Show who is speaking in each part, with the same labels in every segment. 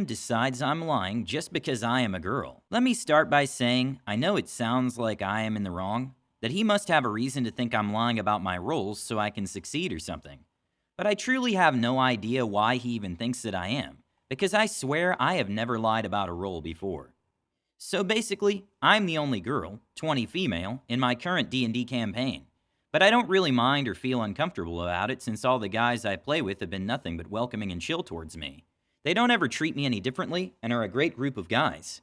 Speaker 1: decides I'm lying just because I am a girl. Let me start by saying I know it sounds like I am in the wrong, that he must have a reason to think I'm lying about my roles so I can succeed or something. But I truly have no idea why he even thinks that I am, because I swear I have never lied about a role before. So basically, I'm the only girl, 20 female, in my current D&D campaign. But I don't really mind or feel uncomfortable about it since all the guys I play with have been nothing but welcoming and chill towards me. They don't ever treat me any differently and are a great group of guys.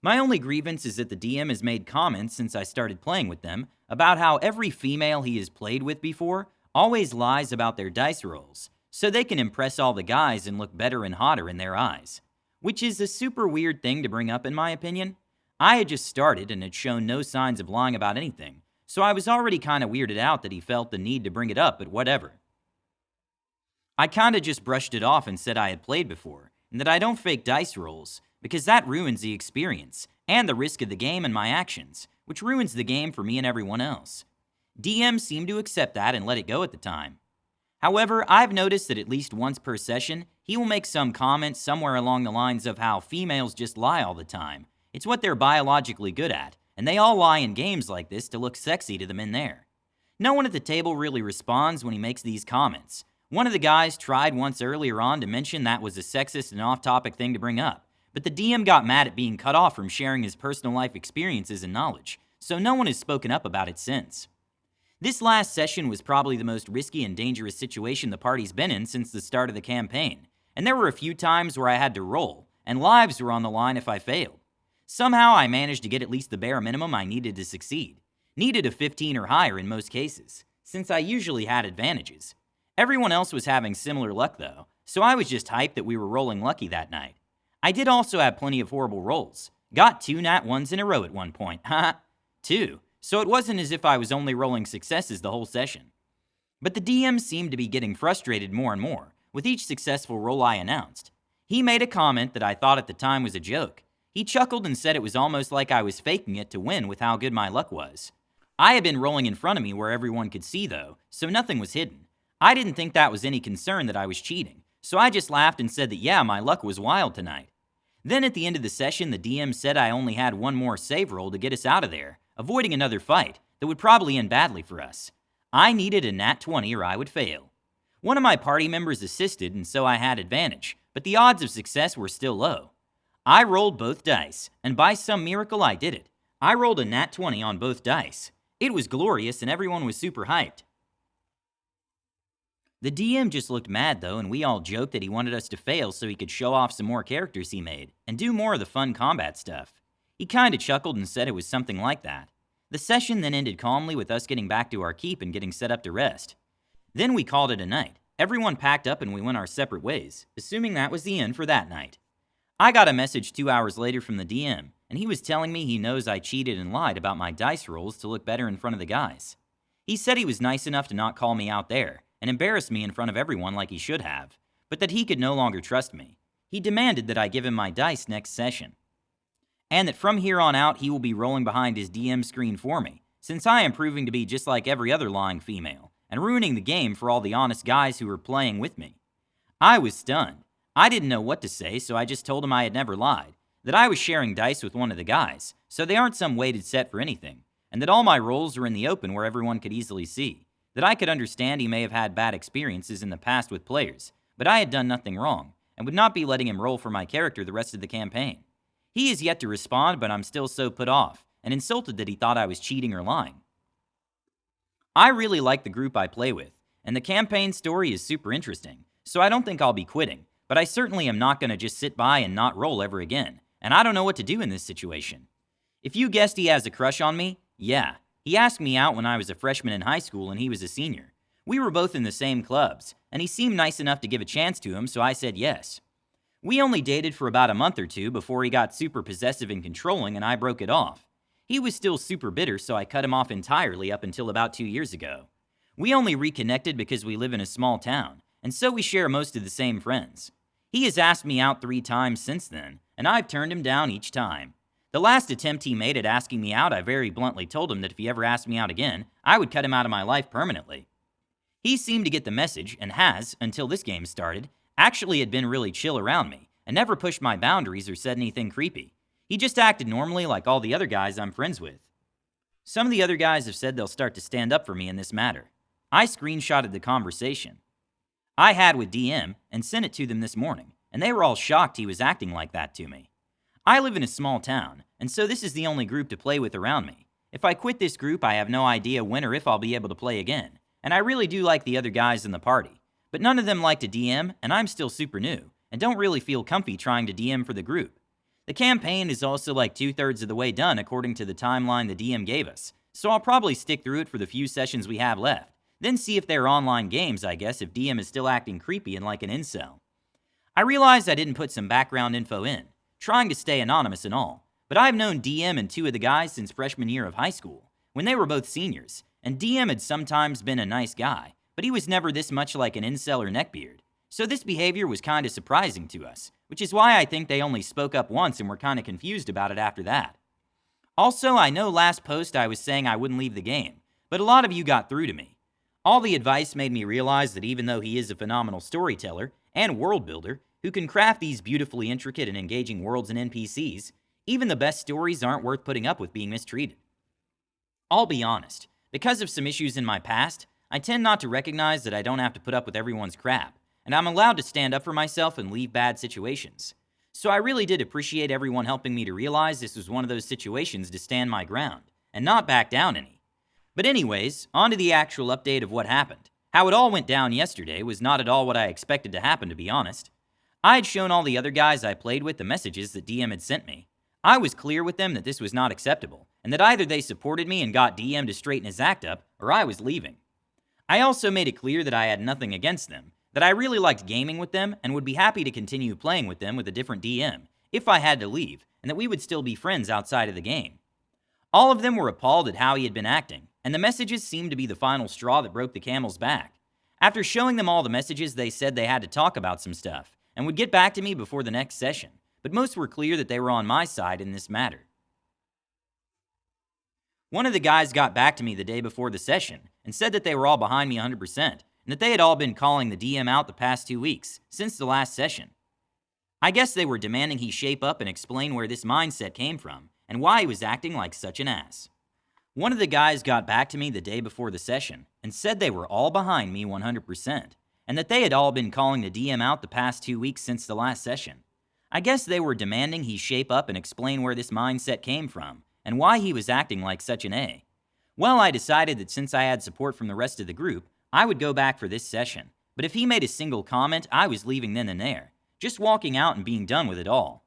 Speaker 1: My only grievance is that the DM has made comments since I started playing with them about how every female he has played with before always lies about their dice rolls, so they can impress all the guys and look better and hotter in their eyes. Which is a super weird thing to bring up in my opinion. I had just started and had shown no signs of lying about anything, so I was already kinda weirded out that he felt the need to bring it up, but whatever. I kinda just brushed it off and said I had played before, and that I don't fake dice rolls, because that ruins the experience, and the risk of the game and my actions, which ruins the game for me and everyone else. DM seemed to accept that and let it go at the time. However, I've noticed that at least once per session, he will make some comment somewhere along the lines of how females just lie all the time. It's what they're biologically good at, and they all lie in games like this to look sexy to the men there. No one at the table really responds when he makes these comments. One of the guys tried once earlier on to mention that was a sexist and off-topic thing to bring up, but the DM got mad at being cut off from sharing his personal life experiences and knowledge, so no one has spoken up about it since. This last session was probably the most risky and dangerous situation the party's been in since the start of the campaign, and there were a few times where I had to roll, and lives were on the line if I failed. Somehow I managed to get at least the bare minimum I needed to succeed. Needed a 15 or higher in most cases, since I usually had advantages. Everyone else was having similar luck though, so I was just hyped that we were rolling lucky that night. I did also have plenty of horrible rolls. Got 2 nat 1s in a row at one point, haha. 2, so it wasn't as if I was only rolling successes the whole session. But the DM seemed to be getting frustrated more and more with each successful roll I announced. He made a comment that I thought at the time was a joke. He chuckled and said it was almost like I was faking it to win with how good my luck was. I had been rolling in front of me where everyone could see though, so nothing was hidden. I didn't think that was any concern that I was cheating, so I just laughed and said that yeah, my luck was wild tonight. Then at the end of the session, the DM said I only had one more save roll to get us out of there, avoiding another fight that would probably end badly for us. I needed a nat 20 or I would fail. One of my party members assisted and so I had advantage, but the odds of success were still low. I rolled both dice, and by some miracle I did it. I rolled a nat 20 on both dice. It was glorious and everyone was super hyped. The DM just looked mad though, and we all joked that he wanted us to fail so he could show off some more characters he made, and do more of the fun combat stuff. He kinda chuckled and said it was something like that. The session then ended calmly with us getting back to our keep and getting set up to rest. Then we called it a night. Everyone packed up and we went our separate ways, assuming that was the end for that night. I got a message 2 hours later from the DM, and he was telling me he knows I cheated and lied about my dice rolls to look better in front of the guys. He said he was nice enough to not call me out there, and embarrass me in front of everyone like he should have, but that he could no longer trust me. He demanded that I give him my dice next session. And that from here on out he will be rolling behind his DM screen for me, since I am proving to be just like every other lying female, and ruining the game for all the honest guys who were playing with me. I was stunned. I didn't know what to say, so I just told him I had never lied, that I was sharing dice with one of the guys, so they aren't some weighted set for anything, and that all my rolls are in the open where everyone could easily see. That I could understand he may have had bad experiences in the past with players, but I had done nothing wrong, and would not be letting him roll for my character the rest of the campaign. He is yet to respond, but I'm still so put off, and insulted that he thought I was cheating or lying. I really like the group I play with, and the campaign story is super interesting, so I don't think I'll be quitting, but I certainly am not going to just sit by and not roll ever again, and I don't know what to do in this situation. If you guessed he has a crush on me, yeah. He asked me out when I was a freshman in high school and he was a senior. We were both in the same clubs, and he seemed nice enough to give a chance to him, so I said yes. We only dated for about a month or two before he got super possessive and controlling and I broke it off. He was still super bitter, so I cut him off entirely up until about 2 years ago. We only reconnected because we live in a small town, and so we share most of the same friends. He has asked me out 3 times since then, and I've turned him down each time. The last attempt he made at asking me out, I very bluntly told him that if he ever asked me out again, I would cut him out of my life permanently. He seemed to get the message, and has, until this game started, actually had been really chill around me, and never pushed my boundaries or said anything creepy. He just acted normally like all the other guys I'm friends with. Some of the other guys have said they'll start to stand up for me in this matter. I screenshotted the conversation I had with DM and sent it to them this morning, and they were all shocked he was acting like that to me. I live in a small town, and so this is the only group to play with around me. If I quit this group, I have no idea when or if I'll be able to play again, and I really do like the other guys in the party. But none of them like to DM, and I'm still super new, and don't really feel comfy trying to DM for the group. The campaign is also like 2/3 of the way done according to the timeline the DM gave us, so I'll probably stick through it for the few sessions we have left, then see if they're online games, I guess, if DM is still acting creepy and like an incel. I realized I didn't put some background info in, trying to stay anonymous and all, but I've known DM and two of the guys since freshman year of high school, when they were both seniors, and DM had sometimes been a nice guy, but he was never this much like an incel or neckbeard, so this behavior was kinda surprising to us, which is why I think they only spoke up once and were kinda confused about it after that. Also, I know last post I was saying I wouldn't leave the game, but a lot of you got through to me. All the advice made me realize that even though he is a phenomenal storyteller and world builder who can craft these beautifully intricate and engaging worlds and NPCs, even the best stories aren't worth putting up with being mistreated. I'll be honest, because of some issues in my past, I tend not to recognize that I don't have to put up with everyone's crap, and I'm allowed to stand up for myself and leave bad situations. So I really did appreciate everyone helping me to realize this was one of those situations to stand my ground, and not back down any. But anyways, on to the actual update of what happened. How it all went down yesterday was not at all what I expected to happen, to be honest. I had shown all the other guys I played with the messages that DM had sent me. I was clear with them that this was not acceptable, and that either they supported me and got DM to straighten his act up, or I was leaving. I also made it clear that I had nothing against them, that I really liked gaming with them and would be happy to continue playing with them with a different DM, if I had to leave, and that we would still be friends outside of the game. All of them were appalled at how he had been acting, and the messages seemed to be the final straw that broke the camel's back. After showing them all the messages, they said they had to talk about some stuff, and would get back to me before the next session, but most were clear that they were on my side in this matter. One of the guys got back to me the day before the session, and said that they were all behind me 100%, and that they had all been calling the DM out the past 2 weeks, since the last session. I guess they were demanding he shape up and explain where this mindset came from, and why he was acting like such an ass. One of the guys got back to me the day before the session, and said they were all behind me 100%, and that they had all been calling the DM out the past 2 weeks since the last session. I guess they were demanding he shape up and explain where this mindset came from, and why he was acting like such an A. Well, I decided that since I had support from the rest of the group, I would go back for this session, but if he made a single comment, I was leaving then and there, just walking out and being done with it all.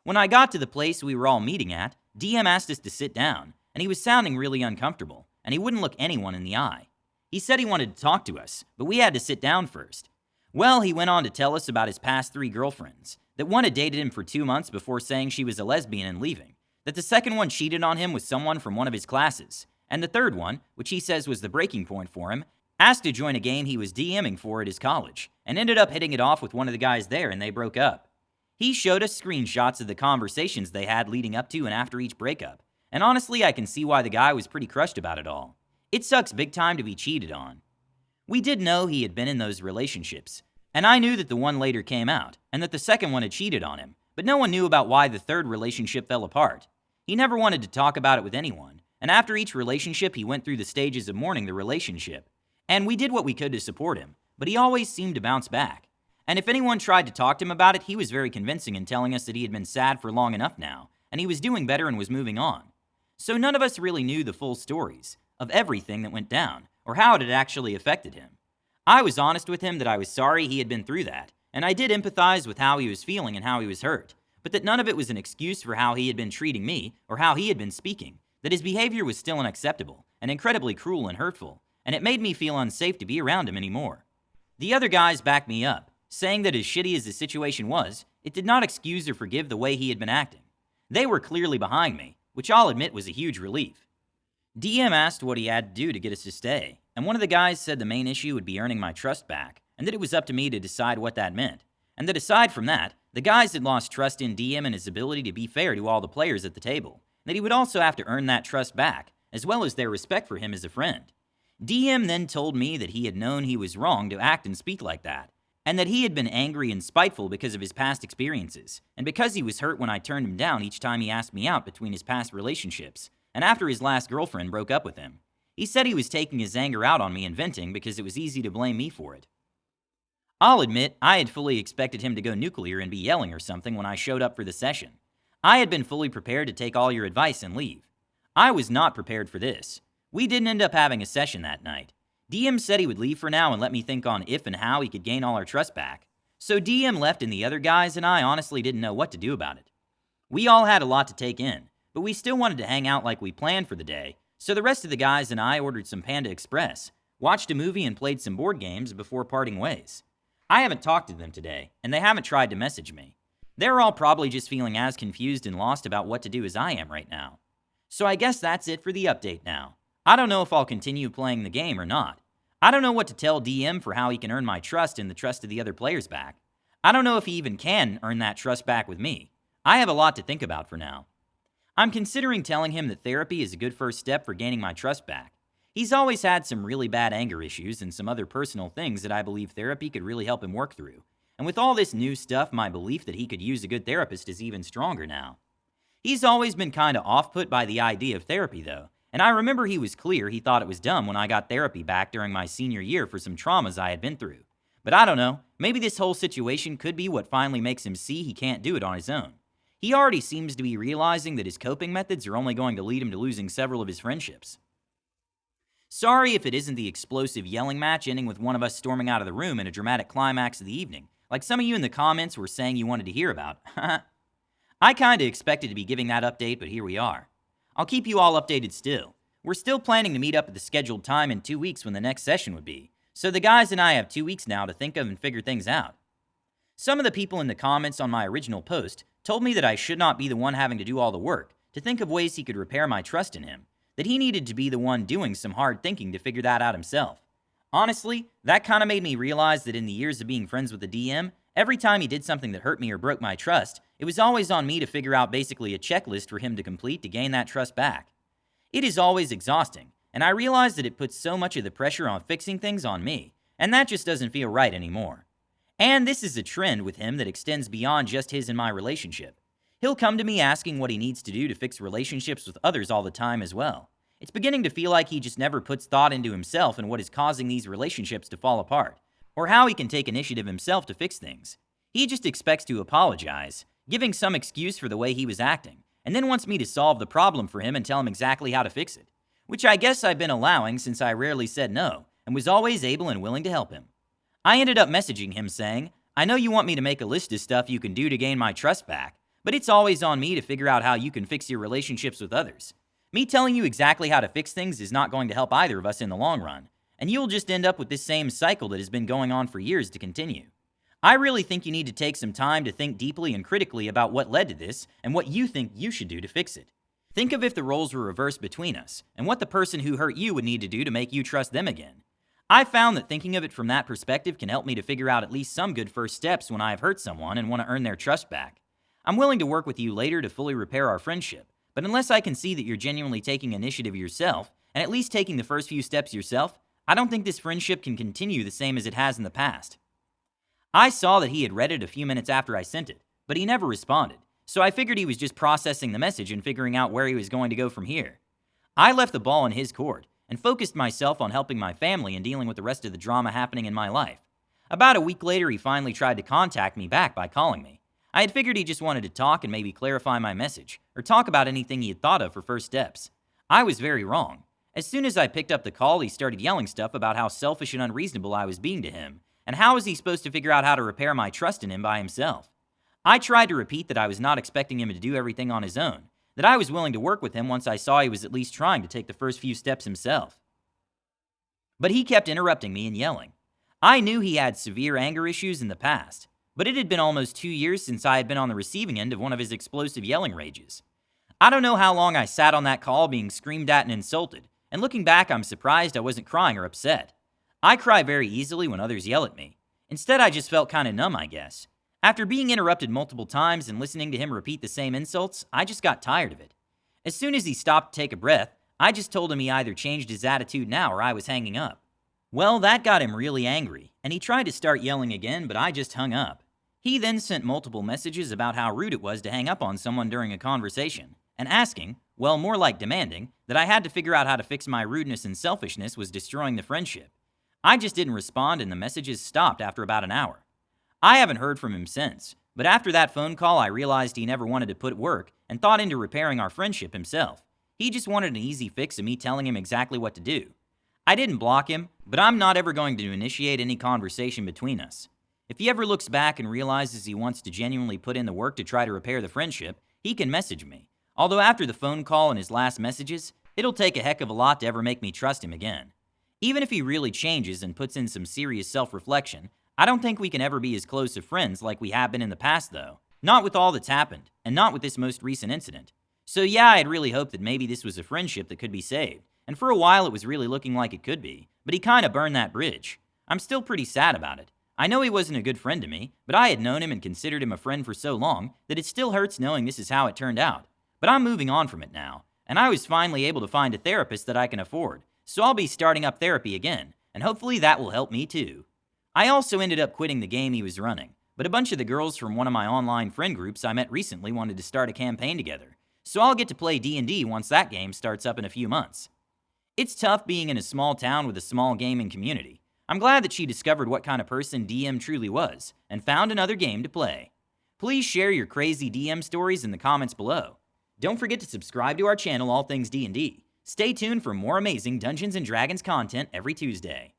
Speaker 1: When I got to the place we were all meeting at, DM asked us to sit down, and he was sounding really uncomfortable, and he wouldn't look anyone in the eye. He said he wanted to talk to us, but we had to sit down first. Well, he went on to tell us about his past 3 girlfriends, that one had dated him for 2 months before saying she was a lesbian and leaving, that the second one cheated on him with someone from one of his classes, and the third one, which he says was the breaking point for him, asked to join a game he was DMing for at his college, and ended up hitting it off with one of the guys there and they broke up. He showed us screenshots of the conversations they had leading up to and after each breakup, and honestly I can see why the guy was pretty crushed about it all. It sucks big time to be cheated on. We did know he had been in those relationships, and I knew that the one later came out, and that the second one had cheated on him, but no one knew about why the third relationship fell apart. He never wanted to talk about it with anyone, and after each relationship he went through the stages of mourning the relationship. And we did what we could to support him, but he always seemed to bounce back. And if anyone tried to talk to him about it, he was very convincing in telling us that he had been sad for long enough now, and he was doing better and was moving on. So none of us really knew the full stories of everything that went down, or how it had actually affected him. I was honest with him that I was sorry he had been through that, and I did empathize with how he was feeling and how he was hurt, but that none of it was an excuse for how he had been treating me, or how he had been speaking, that his behavior was still unacceptable, and incredibly cruel and hurtful, and it made me feel unsafe to be around him anymore. The other guys backed me up, saying that as shitty as the situation was, it did not excuse or forgive the way he had been acting. They were clearly behind me, which I'll admit was a huge relief. DM asked what he had to do to get us to stay, and one of the guys said the main issue would be earning my trust back, and that it was up to me to decide what that meant, and that aside from that, the guys had lost trust in DM and his ability to be fair to all the players at the table, and that he would also have to earn that trust back, as well as their respect for him as a friend. DM then told me that he had known he was wrong to act and speak like that, and that he had been angry and spiteful because of his past experiences, and because he was hurt when I turned him down each time he asked me out between his past relationships, and after his last girlfriend broke up with him. He said he was taking his anger out on me and venting because it was easy to blame me for it. I'll admit, I had fully expected him to go nuclear and be yelling or something when I showed up for the session. I had been fully prepared to take all your advice and leave. I was not prepared for this. We didn't end up having a session that night. DM said he would leave for now and let me think on if and how he could gain all our trust back. So DM left and the other guys and I honestly didn't know what to do about it. We all had a lot to take in, but we still wanted to hang out like we planned for the day, so the rest of the guys and I ordered some Panda Express, watched a movie and played some board games before parting ways. I haven't talked to them today, and they haven't tried to message me. They're all probably just feeling as confused and lost about what to do as I am right now. So I guess that's it for the update now. I don't know if I'll continue playing the game or not. I don't know what to tell DM for how he can earn my trust and the trust of the other players back. I don't know if he even can earn that trust back with me. I have a lot to think about for now. I'm considering telling him that therapy is a good first step for gaining my trust back. He's always had some really bad anger issues and some other personal things that I believe therapy could really help him work through. And with all this new stuff, my belief that he could use a good therapist is even stronger now. He's always been kind of off-put by the idea of therapy, though, and I remember he was clear he thought it was dumb when I got therapy back during my senior year for some traumas I had been through. But I don't know, maybe this whole situation could be what finally makes him see he can't do it on his own. He already seems to be realizing that his coping methods are only going to lead him to losing several of his friendships. Sorry if it isn't the explosive yelling match ending with one of us storming out of the room in a dramatic climax of the evening, like some of you in the comments were saying you wanted to hear about. I kinda expected to be giving that update, but here we are. I'll keep you all updated still. We're still planning to meet up at the scheduled time in 2 weeks when the next session would be, so the guys and I have 2 weeks now to think of and figure things out. Some of the people in the comments on my original post told me that I should not be the one having to do all the work, to think of ways he could repair my trust in him, that he needed to be the one doing some hard thinking to figure that out himself. Honestly, that kinda made me realize that in the years of being friends with the DM, every time he did something that hurt me or broke my trust, it was always on me to figure out basically a checklist for him to complete to gain that trust back. It is always exhausting, and I realize that it puts so much of the pressure on fixing things on me, and that just doesn't feel right anymore. And this is a trend with him that extends beyond just his and my relationship. He'll come to me asking what he needs to do to fix relationships with others all the time as well. It's beginning to feel like he just never puts thought into himself and what is causing these relationships to fall apart, or how he can take initiative himself to fix things. He just expects to apologize, giving some excuse for the way he was acting, and then wants me to solve the problem for him and tell him exactly how to fix it, which I guess I've been allowing since I rarely said no, and was always able and willing to help him. I ended up messaging him saying, I know you want me to make a list of stuff you can do to gain my trust back, but it's always on me to figure out how you can fix your relationships with others. Me telling you exactly how to fix things is not going to help either of us in the long run, and you'll just end up with this same cycle that has been going on for years to continue. I really think you need to take some time to think deeply and critically about what led to this and what you think you should do to fix it. Think of if the roles were reversed between us, and what the person who hurt you would need to do to make you trust them again. I've found that thinking of it from that perspective can help me to figure out at least some good first steps when I have hurt someone and want to earn their trust back. I'm willing to work with you later to fully repair our friendship, but unless I can see that you're genuinely taking initiative yourself, and at least taking the first few steps yourself, I don't think this friendship can continue the same as it has in the past. I saw that he had read it a few minutes after I sent it, but he never responded, so I figured he was just processing the message and figuring out where he was going to go from here. I left the ball in his court, and focused myself on helping my family and dealing with the rest of the drama happening in my life. About a week later, he finally tried to contact me back by calling me. I had figured he just wanted to talk and maybe clarify my message, or talk about anything he had thought of for first steps. I was very wrong. As soon as I picked up the call, he started yelling stuff about how selfish and unreasonable I was being to him, and how was he supposed to figure out how to repair my trust in him by himself. I tried to repeat that I was not expecting him to do everything on his own, that I was willing to work with him once I saw he was at least trying to take the first few steps himself. But he kept interrupting me and yelling. I knew he had severe anger issues in the past, but it had been almost 2 years since I had been on the receiving end of one of his explosive yelling rages. I don't know how long I sat on that call being screamed at and insulted, and looking back, I'm surprised I wasn't crying or upset. I cry very easily when others yell at me. Instead, I just felt kind of numb, I guess. After being interrupted multiple times and listening to him repeat the same insults, I just got tired of it. As soon as he stopped to take a breath, I just told him he either changed his attitude now or I was hanging up. Well, that got him really angry, and he tried to start yelling again, but I just hung up. He then sent multiple messages about how rude it was to hang up on someone during a conversation, and asking, well, more like demanding, that I had to figure out how to fix my rudeness and selfishness was destroying the friendship. I just didn't respond, and the messages stopped after about an hour. I haven't heard from him since, but after that phone call, I realized he never wanted to put work and thought into repairing our friendship himself. He just wanted an easy fix of me telling him exactly what to do. I didn't block him, but I'm not ever going to initiate any conversation between us. If he ever looks back and realizes he wants to genuinely put in the work to try to repair the friendship, he can message me. Although after the phone call and his last messages, it'll take a heck of a lot to ever make me trust him again. Even if he really changes and puts in some serious self-reflection, I don't think we can ever be as close of friends like we have been in the past though. Not with all that's happened, and not with this most recent incident. So yeah, I'd really hoped that maybe this was a friendship that could be saved. And for a while it was really looking like it could be, but he kinda burned that bridge. I'm still pretty sad about it. I know he wasn't a good friend to me, but I had known him and considered him a friend for so long that it still hurts knowing this is how it turned out. But I'm moving on from it now, and I was finally able to find a therapist that I can afford, so I'll be starting up therapy again, and hopefully that will help me too. I also ended up quitting the game he was running, but a bunch of the girls from one of my online friend groups I met recently wanted to start a campaign together, so I'll get to play D&D once that game starts up in a few months. It's tough being in a small town with a small gaming community. I'm glad that she discovered what kind of person DM truly was, and found another game to play. Please share your crazy DM stories in the comments below. Don't forget to subscribe to our channel All Things D&D. Stay tuned for more amazing Dungeons & Dragons content every Tuesday.